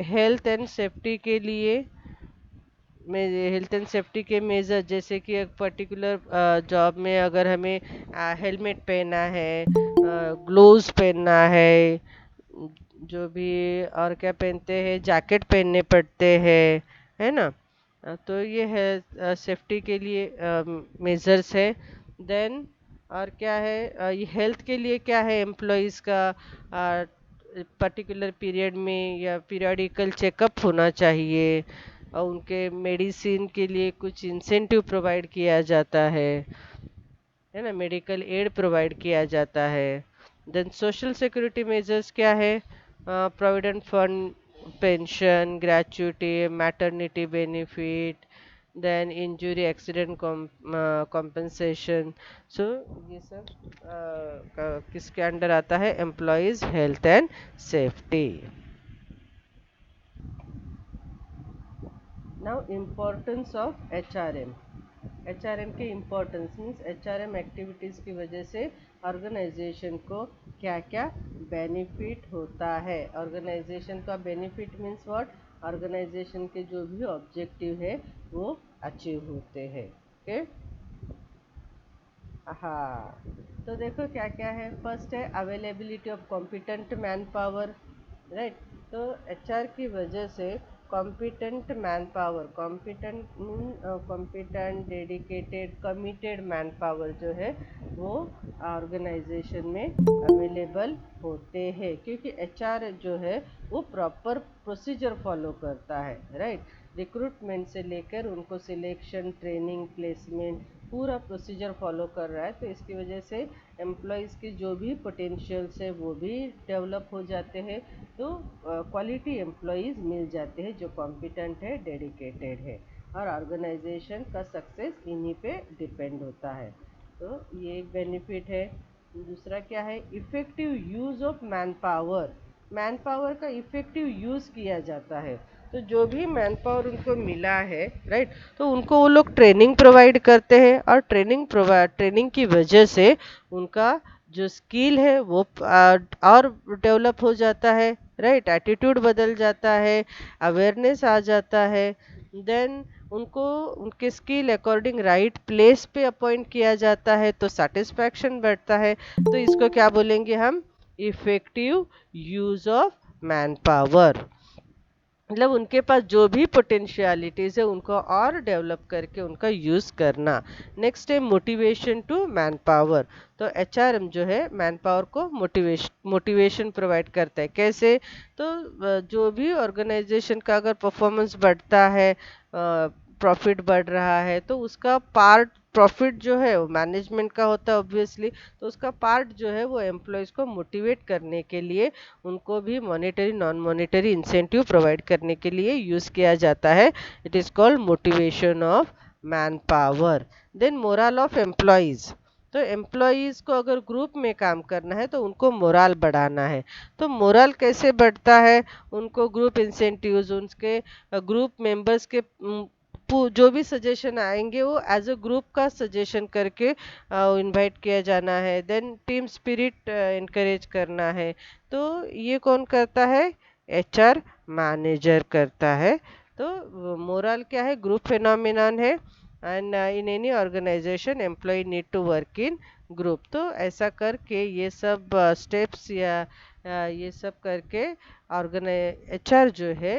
हेल्थ एंड सेफ्टी के लिए हेल्थ एंड सेफ्टी के मेजर, जैसे कि एक पर्टिकुलर जॉब में अगर हमें हेलमेट पहनना है, ग्लोव्स पहनना है, जो भी और क्या पहनते हैं, जैकेट पहनने पड़ते हैं, है ना। तो ये है सेफ्टी के लिए मेजर्स है। देन और क्या है, ये हेल्थ के लिए क्या है, एम्प्लॉयज़ का पर्टिकुलर पीरियड में या पीरियडिकल चेकअप होना चाहिए, और उनके मेडिसिन के लिए कुछ इंसेंटिव प्रोवाइड किया जाता है ना, मेडिकल एड प्रोवाइड किया जाता है। देन सोशल सिक्योरिटी मेजर्स क्या है, provident fund, pension, gratuity, maternity benefit, then injury accident compensation. So ये सब किसके अंडर आता है? Employees health and safety. Now importance of HRM. HRM के इम्पोर्टेंस मीन्स एचआरएम एक्टिविटीज़ की वजह से ऑर्गेनाइजेशन को क्या क्या बेनिफिट होता है। ऑर्गेनाइजेशन का बेनिफिट मीन्स व्हाट, ऑर्गेनाइजेशन के जो भी ऑब्जेक्टिव है वो अचीव होते हैं। ओके, हाँ, तो देखो क्या क्या है। फर्स्ट है availability of competent man power, right. तो एचआर की वजह से competent man power, competent dedicated committed man power जो है वो ऑर्गेनाइजेशन में अवेलेबल होते हैं, क्योंकि एचआर जो है वो प्रॉपर प्रोसीजर फॉलो करता है, राइट। रिक्रूटमेंट से लेकर उनको सिलेक्शन, ट्रेनिंग, प्लेसमेंट, पूरा प्रोसीजर फॉलो कर रहा है। तो इसकी वजह से एम्प्लॉयज़ की जो भी पोटेंशियल्स है वो भी डेवलप हो जाते हैं। तो क्वालिटी एम्प्लॉयज़ मिल जाते हैं जो कॉम्पिटेंट है, डेडिकेटेड है, और ऑर्गेनाइजेशन का सक्सेस इन्हीं पे डिपेंड होता है। तो ये एक बेनिफिट है। दूसरा क्या है, effective use of man power. Man power का इफ़ेक्टिव यूज़ किया जाता है। तो जो भी मैन पावर उनको मिला है, राइट, तो उनको वो लोग ट्रेनिंग प्रोवाइड करते हैं, और ट्रेनिंग की वजह से उनका जो स्किल है वो और डेवलप हो जाता है, राइट। एटीट्यूड बदल जाता है, अवेयरनेस आ जाता है। देन उनको उनके स्किल अकॉर्डिंग राइट प्लेस पे अपॉइंट किया जाता है, तो सेटिस्फैक्शन बढ़ता है। तो इसको क्या बोलेंगे हम, effective use of man power. मतलब उनके पास जो भी पोटेंशियलिटीज़ है उनको और डेवलप करके उनका यूज़ करना। नेक्स्ट है मोटिवेशन टू मैन पावर। तो एचआरएम जो है मैन पावर को मोटिवेशन प्रोवाइड करता है। कैसे, तो जो भी ऑर्गेनाइजेशन का अगर परफॉर्मेंस बढ़ता है, प्रॉफिट बढ़ रहा है, तो उसका पार्ट, प्रॉफिट जो है वो मैनेजमेंट का होता है ऑब्वियसली, तो उसका पार्ट जो है वो एम्प्लॉयज़ को मोटिवेट करने के लिए, उनको भी monetary non monetary incentive provide करने के लिए यूज़ किया जाता है। It is called motivation of man power. Then morale of employees. तो एम्प्लॉयज़ को अगर ग्रुप में काम करना है तो उनको मोरल बढ़ाना है। तो मोरल कैसे बढ़ता है, उनको ग्रुप इंसेंटिव्स, उनके ग्रुप मेंबर्स के जो भी सजेशन आएंगे वो एज अ ग्रुप का सजेशन करके इनवाइट किया जाना है। देन टीम स्पिरिट इनकरेज करना है। तो ये कौन करता है, एचआर मैनेजर करता है। तो मोरल क्या है, ग्रुप फिनोमिनन है, and in any organisation employee need to work in group. तो ऐसा करके ये सब स्टेप्स या ये सब करके एचआर जो है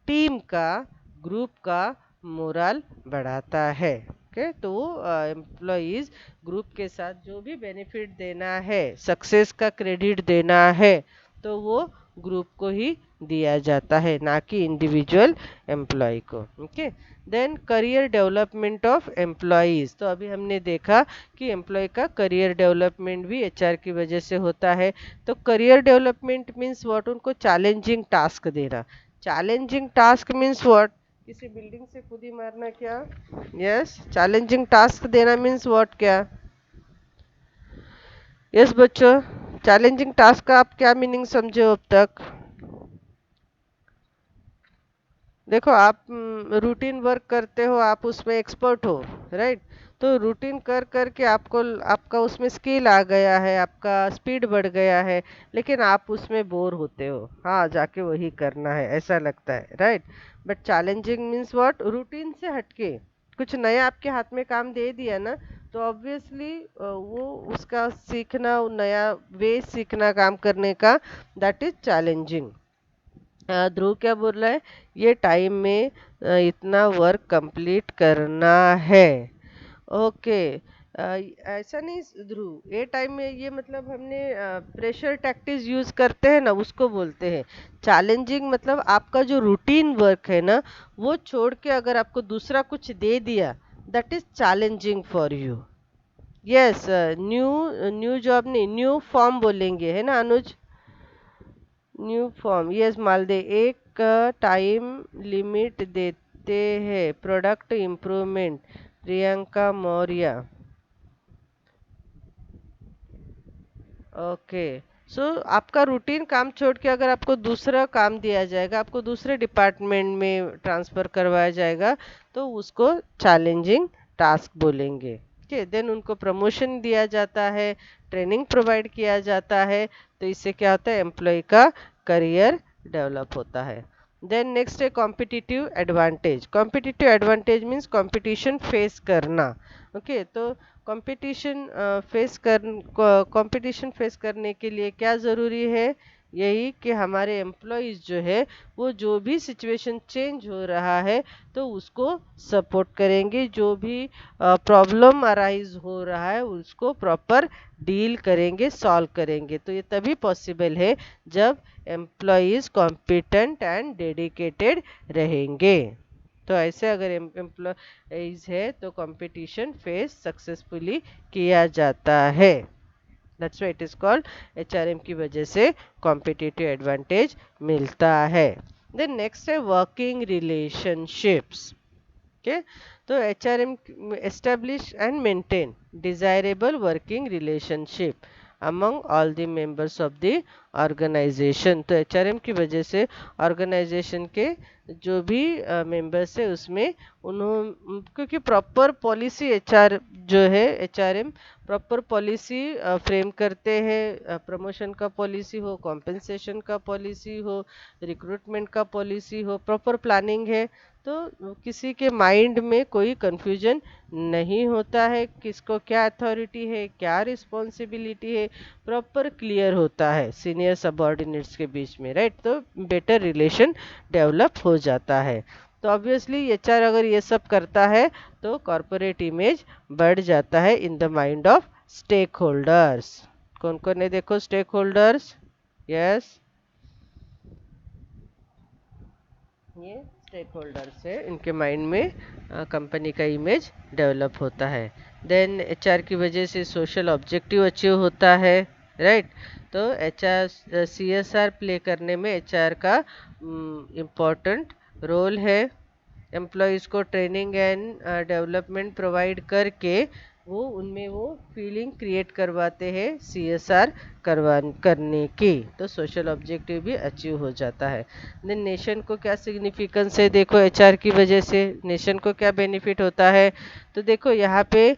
टीम का, ग्रुप का मोरल बढ़ाता है। ओके, तो एम्प्लॉयज़ ग्रुप के साथ जो भी बेनिफिट देना है, सक्सेस का क्रेडिट देना है, तो वो ग्रुप को ही दिया जाता है, ना कि इंडिविजुअल एम्प्लॉय को। Okay. Then career development of employees. तो अभी हमने देखा कि एम्प्लॉय का करियर डेवलपमेंट भी एचआर की वजह से होता है। तो करियर डेवलपमेंट मीन्स व्हाट, उनको चैलेंजिंग टास्क देना। चैलेंजिंग टास्क मीन्स व्हाट, किसी बिल्डिंग से खुद ही मारना क्या, यस, चैलेंजिंग टास्क देना मीन्स व्हाट, क्या, यस बच्चों, चैलेंजिंग टास्क का आप क्या मीनिंग समझे हो अब तक। देखो, आप रूटीन वर्क करते हो, आप उसमें एक्सपर्ट हो, राइट। तो रूटीन कर करके आपको, आपका उसमें स्किल आ गया है, आपका स्पीड बढ़ गया है, लेकिन आप उसमें बोर होते हो, हाँ जाके वही करना है ऐसा लगता है, right. But challenging means what, routine से हटके कुछ नया आपके हाथ में काम दे दिया ना, तो ऑब्वियसली वो उसका सीखना, नया वे सीखना काम करने का, दैट इज चैलेंजिंग। ध्रुव क्या बोल रहा है, ये टाइम में इतना वर्क कंप्लीट करना है। ओके। ऐसा नहीं ध्रुव, ये टाइम में ये मतलब हमने प्रेशर टैक्टिस यूज करते हैं ना, उसको बोलते हैं चैलेंजिंग। मतलब आपका जो रूटीन वर्क है ना, वो छोड़ के अगर आपको दूसरा कुछ दे दिया, that is challenging for you. Yes, new, new job नहीं, न्यू फॉर्म बोलेंगे, है ना Anuj. New form, yes Malde, एक टाइम लिमिट देते हैं product improvement, Priyanka Maurya. Okay. So आपका रूटीन काम छोड़ के अगर आपको दूसरा काम दिया जाएगा, आपको दूसरे डिपार्टमेंट में ट्रांसफर करवाया जाएगा, तो उसको चैलेंजिंग टास्क बोलेंगे। ठीक है। देन उनको प्रमोशन दिया जाता है, ट्रेनिंग प्रोवाइड किया जाता है। तो इससे क्या होता है, एम्प्लॉय का करियर डेवलप होता है। देन नेक्स्ट है competitive advantage. Competitive advantage means competition face करना। ओके। तो कंपटीशन फेस कर कंपटीशन फेस करने के लिए क्या ज़रूरी है, यही कि हमारे एम्प्लॉयज़ जो है वो जो भी सिचुएशन चेंज हो रहा है तो उसको सपोर्ट करेंगे, जो भी प्रॉब्लम अराइज हो रहा है उसको प्रॉपर डील करेंगे, सॉल्व करेंगे। तो ये तभी पॉसिबल है जब एम्प्लॉयज़ कॉम्पिटेंट एंड डेडिकेटेड रहेंगे। तो ऐसे अगर एम्प्लॉयज़ है तो कंपटीशन फेस सक्सेसफुली किया जाता है। That's why it is called HRM की वजह से कॉम्पिटिटिव एडवांटेज मिलता है। देन नेक्स्ट है वर्किंग रिलेशनशिप्स। ओके, तो HRM establish and maintain desirable working relationship among all the members of the organisation. तो एचआरएम की वजह से ऑर्गेनाइजेशन के जो भी मेंबर्स है उसमें क्योंकि प्रॉपर पॉलिसी एचआर जो है एचआरएम प्रॉपर पॉलिसी फ्रेम करते हैं। प्रमोशन का पॉलिसी हो, कॉम्पेंसेशन का पॉलिसी हो, रिक्रूटमेंट का पॉलिसी हो, प्रॉपर प्लानिंग है तो किसी के माइंड में कोई कंफ्यूजन नहीं होता है, किसको क्या अथॉरिटी है, क्या रिस्पॉन्सिबिलिटी है, प्रॉपर क्लियर होता है सीनियर सबऑर्डिनेट्स के बीच में, राइट। तो बेटर रिलेशन डेवलप हो जाता है। तो ऑब्वियसली एचआर अगर ये सब करता है तो कॉरपोरेट इमेज बढ़ जाता है in the mind of stakeholders. कौन कौन है देखो स्टेक होल्डर्स? यस, ये स्टेक होल्डर्स है, इनके माइंड में कंपनी का इमेज डेवलप होता है। देन एचआर की वजह से सोशल ऑब्जेक्टिव अचीव होता है, राइट। तो एचआर सीएसआर प्ले करने में एचआर का इम्पोर्टेंट रोल है। एम्प्लॉयज़ को ट्रेनिंग एंड डेवलपमेंट प्रोवाइड करके वो उनमें वो फीलिंग क्रिएट करवाते हैं सीएसआर करने की, तो सोशल ऑब्जेक्टिव भी अचीव हो जाता है। देन नेशन को क्या सिग्निफिकेंस है देखो एचआर की वजह से नेशन को क्या बेनिफिट होता है। तो देखो यहाँ पे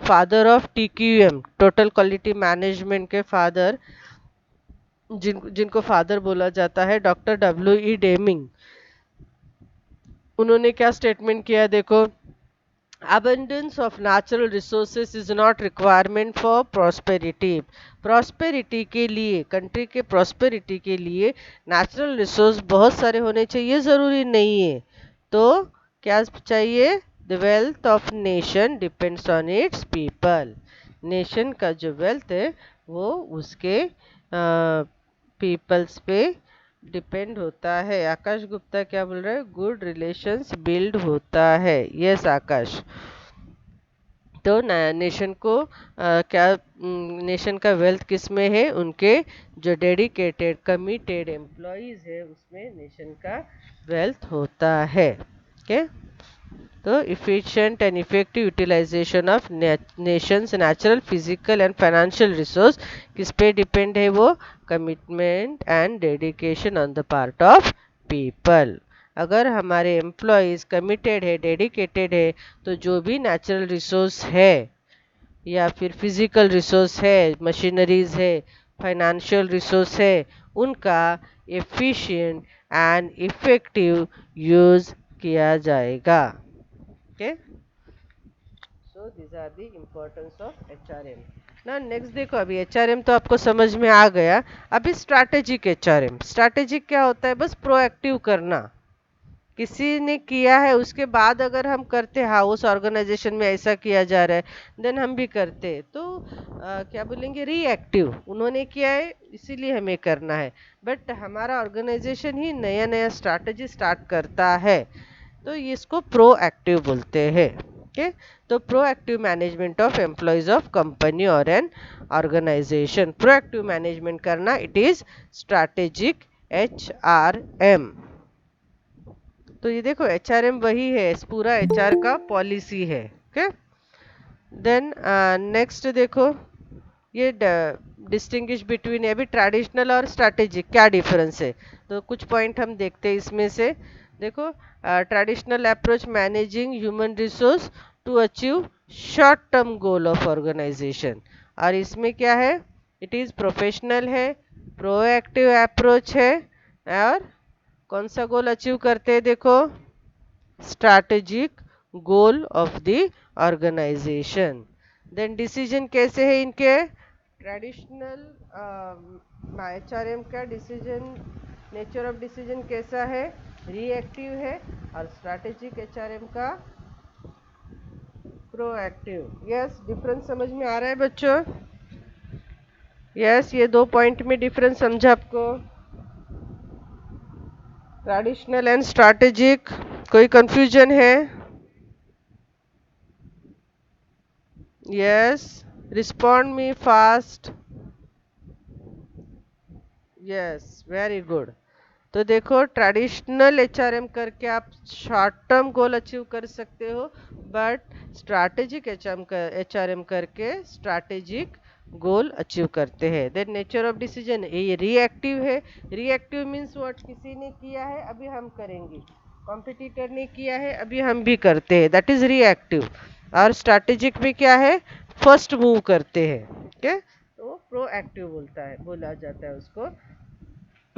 father of TQM total quality management के फादर जिनको फादर बोला जाता है डॉक्टर डब्ल्यू ई डेमिंग, उन्होंने क्या स्टेटमेंट किया देखो, abundance of natural resources is not requirement for prosperity। Prosperity के लिए, कंट्री के प्रॉस्पेरिटी के लिए नेचुरल रिसोर्स बहुत सारे होने चाहिए ज़रूरी नहीं है। तो क्या चाहिए? The wealth of nation depends on it's people. Nation का जो वेल्थ है वो उसके पीपल्स पे डिपेंड होता है। आकाश गुप्ता क्या बोल रहा है? गुड रिलेशंस बिल्ड होता है। यस आकाश। तो नेशन को क्या नेशन का वेल्थ किस में है? उनके जो डेडिकेटेड कमिटेड एम्प्लॉयज है उसमें नेशन का वेल्थ होता है। ओके, तो efficient and effective utilisation of nations natural physical and financial resource किस पे डिपेंड है? वो commitment and dedication on the part of people. अगर हमारे एम्प्लॉयज़ कमिटेड है, डेडिकेटेड है, तो जो भी नेचुरल रिसोर्स है या फिर फिजिकल रिसोर्स है, मशीनरीज है, फाइनेंशियल रिसोर्स है, उनका एफिशिएंट एंड इफेक्टिव यूज किया जाएगा। Okay, so this are the importance of HRM. ना नेक्स्ट देखो, अभी एचआरएम तो आपको समझ में आ गया। अभी स्ट्रैटेजिक एचआरएम, स्ट्रैटेजिक क्या होता है? बस प्रोएक्टिव करना, किसी ने किया है उसके बाद अगर हम करते, हाँ उस ऑर्गेनाइजेशन में ऐसा किया जा रहा है, देन हम भी करते, तो क्या बोलेंगे? रिएक्टिव, उन्होंने किया है इसीलिए हमें करना है। बट हमारा ऑर्गेनाइजेशन ही नया नया स्ट्रैटेजी स्टार्ट करता है तो इसको प्रोएक्टिव बोलते हैं। ओके, तो proactive management of employees of company और एन ऑर्गेनाइजेशन, प्रोएक्टिव मैनेजमेंट करना, इट इज स्ट्रैटेजिक एचआरएम। तो ये देखो एचआरएम वही है, पूरा एचआर का पॉलिसी है। ओके, देन नेक्स्ट देखो, ये डिस्टिंग्विश बिटवीन, अभी ट्रेडिशनल और स्ट्रैटेजिक क्या डिफरेंस है, तो कुछ पॉइंट हम देखते हैं इसमें से। देखो, traditional approach managing human resource to achieve short term goal of organisation, और इसमें क्या है? इट इज प्रोफेशनल है, प्रोएक्टिव अप्रोच है, और कौन सा गोल अचीव करते हैं देखो? Strategic goal of the organisation. Then decision कैसे है इनके? ट्रेडिशनल HRM का डिसीजन, नेचर ऑफ डिसीजन कैसा है, रिएक्टिव है, और स्ट्रैटेजिक HRM का प्रोएक्टिव। यस, डिफरेंस समझ में आ रहा है बच्चों? यस, ये 2 पॉइंट में डिफरेंस समझा आपको? ट्रेडिशनल एंड स्ट्रैटेजिक, कोई कंफ्यूजन है? Yes, respond me fast. Yes, very good. तो देखो, ट्रेडिशनल HRM करके आप शॉर्ट टर्म गोल अचीव कर सकते हो, बट स्ट्रैटेजिक HRM करके स्ट्रैटेजिक गोल अचीव करते हैं। देन नेचर ऑफ डिसीजन, ये रिएक्टिव है। रिएक्टिव मीन्स व्हाट, किसी ने किया है अभी हम करेंगे, कॉम्पिटिटर ने किया है अभी हम भी करते हैं, दैट इज रिएक्टिव। और स्ट्रैटेजिक में क्या है, फर्स्ट मूव करते हैं, ठीक है, तो प्रोएक्टिव बोला जाता है उसको।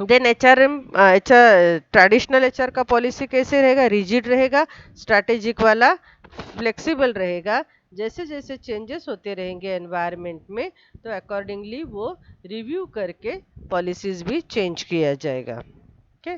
देन HRM, ट्रेडिशनल HR का पॉलिसी कैसे रहेगा, रिजिड रहेगा। स्ट्रैटेजिक वाला फ्लेक्सिबल रहेगा, जैसे जैसे चेंजेस होते रहेंगे एनवायरनमेंट में, तो अकॉर्डिंगली वो रिव्यू करके पॉलिसीज भी चेंज किया जाएगा। ओके,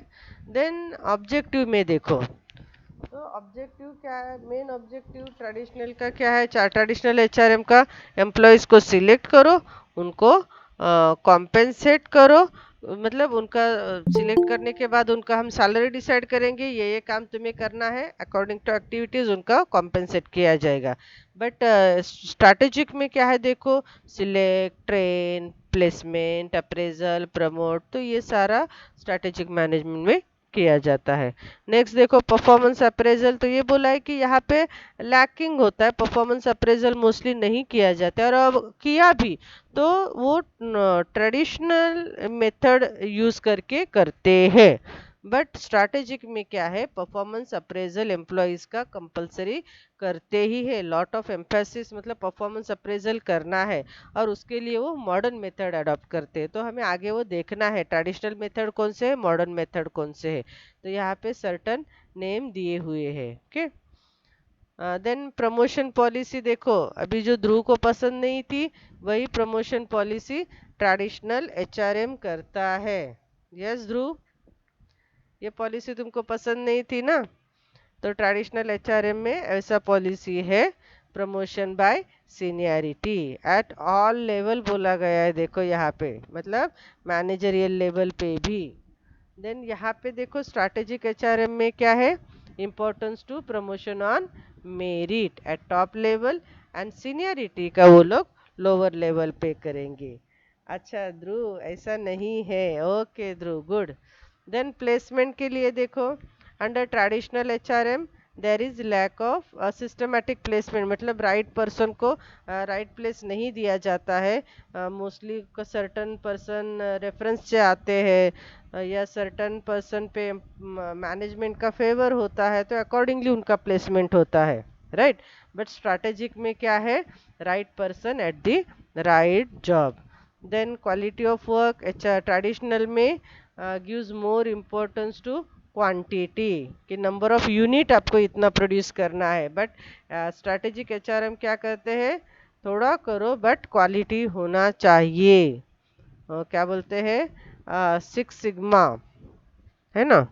देन ऑब्जेक्टिव में देखो, तो ऑब्जेक्टिव क्या है, मेन ऑब्जेक्टिव ट्रेडिशनल का क्या है, ट्रेडिशनल HRM का, एम्प्लॉयज़ को सिलेक्ट करो, उनको कॉम्पेंसेट करो, मतलब उनका सिलेक्ट करने के बाद उनका हम सैलरी डिसाइड करेंगे, ये काम तुम्हें करना है, अकॉर्डिंग टू एक्टिविटीज उनका कॉम्पेंसेट किया जाएगा। बट स्ट्रैटेजिक में क्या है देखो, select, train, placement, appraisal, promote, तो ये सारा स्ट्रैटेजिक मैनेजमेंट में किया जाता है। नेक्स्ट देखो, परफॉर्मेंस अप्रेजल, तो ये बोला है कि यहाँ पे लैकिंग होता है, परफॉर्मेंस अप्रेजल मोस्टली नहीं किया जाता है, और अब किया भी तो वो ट्रेडिशनल मेथड यूज करके करते हैं। बट स्ट्रैटेजिक में क्या है, परफॉर्मेंस अप्रेजल एम्प्लॉयज का कंपलसरी करते ही है, लॉट ऑफ एम्फेसिस, मतलब परफॉर्मेंस अप्रेजल करना है, और उसके लिए वो मॉडर्न मेथड अडॉप्ट करते हैं। तो हमें आगे वो देखना है ट्रेडिशनल मेथड कौन से है, मॉडर्न मेथड कौन से है, तो यहाँ पे सर्टन नेम दिए हुए हैं। ओके, देन प्रमोशन पॉलिसी देखो, अभी जो ध्रुव को पसंद नहीं थी, वही प्रमोशन पॉलिसी ट्रेडिशनल HRM करता है। यस ध्रुव, ये पॉलिसी तुमको पसंद नहीं थी ना, तो ट्रेडिशनल HRM में ऐसा पॉलिसी है, promotion by seniority at all level बोला गया है, देखो यहाँ पे, मतलब मैनेजरियल लेवल पे भी। देन यहाँ पे देखो, स्ट्रैटेजिक HRM में क्या है, importance to promotion on merit at top level, and seniority का वो लोग लोअर लेवल पे करेंगे। अच्छा ध्रुव, ऐसा नहीं है, okay Dhruv, good. Then placement के लिए देखो, under traditional HRM there is lack of systematic placement, मतलब राइट पर्सन को राइट प्लेस नहीं दिया जाता है, मोस्टली सर्टन पर्सन रेफरेंस से आते हैं, या सर्टन पर्सन पे मैनेजमेंट का फेवर होता है, तो अकॉर्डिंगली उनका प्लेसमेंट होता है, राइट। बट स्ट्रैटेजिक में क्या है, right person at the right job. Then quality of work, traditional में gives more importance to quantity, कि नंबर ऑफ यूनिट आपको इतना प्रोड्यूस करना है, बट स्ट्रैटेजिक HRM क्या करते हैं, थोड़ा करो बट क्वालिटी होना चाहिए, क्या बोलते हैं, 6 सिग्मा, है ना।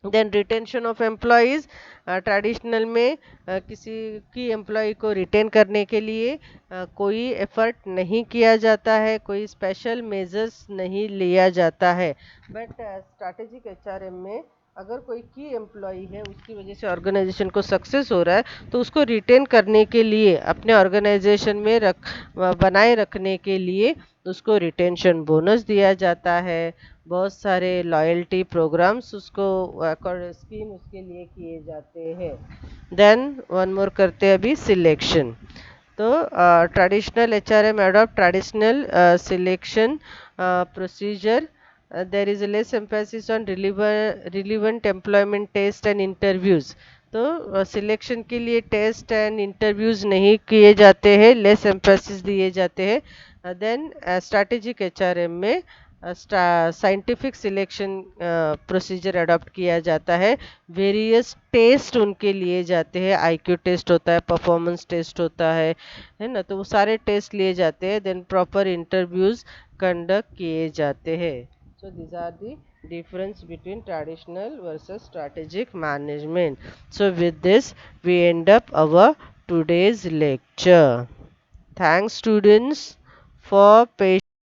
Then retention of employees, traditional में किसी की एम्प्लॉय को रिटेन करने के लिए कोई एफर्ट नहीं किया जाता है, कोई स्पेशल मेजर्स नहीं लिया जाता है। बट स्ट्रैटेजिक HRM में अगर कोई की एम्प्लॉय है, उसकी वजह से ऑर्गेनाइजेशन को सक्सेस हो रहा है, तो उसको रिटेन करने के लिए, अपने ऑर्गेनाइजेशन में बनाए रखने के लिए उसको रिटेंशन बोनस दिया जाता है, बहुत सारे लॉयल्टी प्रोग्राम्स उसको स्कीम उसके लिए किए जाते हैं। देन वन मोर करते हैं अभी, सिलेक्शन। तो traditional HRM adopt traditional selection procedure, there is less emphasis on relevant employment test and interviews, तो सिलेक्शन के लिए टेस्ट एंड इंटरव्यूज नहीं किए जाते हैं, लेस एम्फेसिस दिए जाते हैं। देन स्ट्रैटेजिक HRM में साइंटिफिक सिलेक्शन प्रोसीजर अडॉप्ट किया जाता है, वेरियस टेस्ट उनके लिए जाते हैं, IQ टेस्ट होता है, परफॉर्मेंस टेस्ट होता है ना, तो वो सारे टेस्ट लिए जाते हैं। देन प्रॉपर इंटरव्यूज कंडक्ट किए जाते हैं. So these are the difference between traditional versus strategic management. So with this we end up our today's lecture. Thanks students for patience.